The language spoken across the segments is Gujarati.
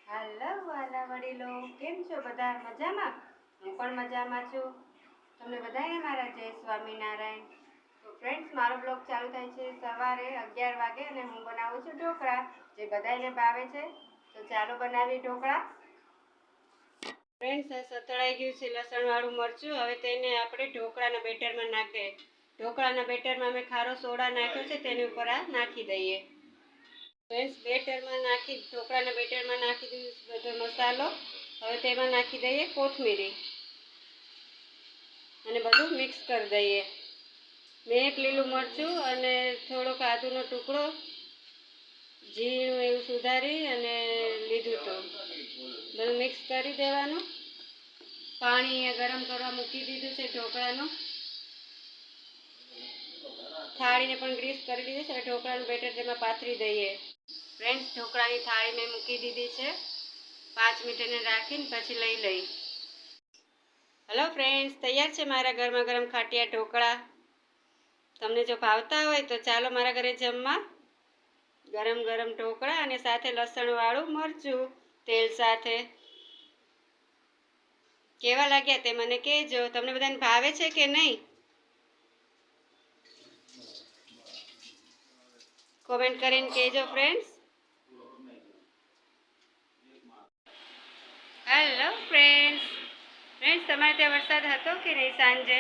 હાલો વાલા વડીલો, કેમ છો બધા? મજામાં? હું પણ મજામાં છું. તમને બધાને મારા જય સ્વામિનારાયણ. તો ફ્રેન્ડ્સ, મારો બ્લોગ ચાલુ થાય છે સવારે 11 વાગે અને હું બનાવું છું ઢોકળા, જે બધાને ભાવે છે. તો ચાલો બનાવીએ ઢોકળા. ફ્રેન્ડ્સ, આ સતળાઈ ગયું છે લસણવાળું મરચું. હવે તેને આપણે ઢોકળાના બેટરમાં નાખીએ. ઢોકળાના બેટરમાં મેં ખારો સોડા નાખ્યો છે, તેની ઉપર આ નાખી દઈએ. ફ્રેન્ડ્સ, ઢોકળાના બેટરમાં નાખી દીધું બધો મસાલો. હવે તેમાં નાખી દઈએ કોથમીરી અને બધું મિક્સ કરી દઈએ. મેં એક લીલું મરચું અને થોડોક આદુનો ટુકડો ઝીણું એવું સુધારી અને લીધું હતું. બધું મિક્સ કરી દેવાનું. પાણી ગરમ કરવા મૂકી દીધું છે ઢોકળાનું. થાળીને પણ ગ્રીસ કરી દીધી છે. ઢોકળાનું બેટર તેમાં પાથરી દઈએ. ફ્રેન્ડ્સ, ઢોકળાની થાળી મેં મૂકી દીધી છે. 5 મિનિટ એને રાખીને પછી લઈ લઈ. હલો ફ્રેન્ડ્સ, તૈયાર છે મારા ગરમા ગરમ ખાટિયા ઢોકળા. તમને જો ભાવતા હોય તો ચાલો મારા ઘરે જમવા. ગરમ ગરમ ઢોકળા અને સાથે લસણવાળું મરચું તેલ સાથે. કેવા લાગ્યા તે મને કહેજો. તમને બધાને ભાવે છે કે નહીં? કોમેન્ટ કરીને કહેજો ફ્રેન્ડ્સ. હેલો ફ્રેન્ડ્સ, તમારે ત્યાં વરસાદ હતો કે નહીં સાંજે?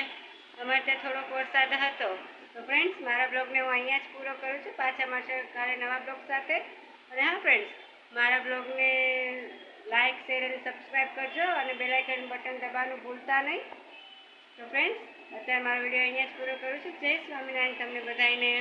અમારે ત્યાં થોડોક વરસાદ હતો. તો ફ્રેન્ડ્સ, મારા બ્લોગને હું અહીંયા જ પૂરો કરું છું. પાછા મળશે કાલે નવા બ્લોગ સાથે. અને હા ફ્રેન્ડ્સ, મારા બ્લોગને લાઇક, શેર અને સબસ્ક્રાઈબ કરજો અને બેલ આઇકન બટન દબાવવાનું ભૂલતા નહીં. તો ફ્રેન્ડ્સ, અત્યારે મારો વિડીયો અહીંયા જ પૂરો કરું છું. જય સ્વામિનારાયણ તમને બધાને.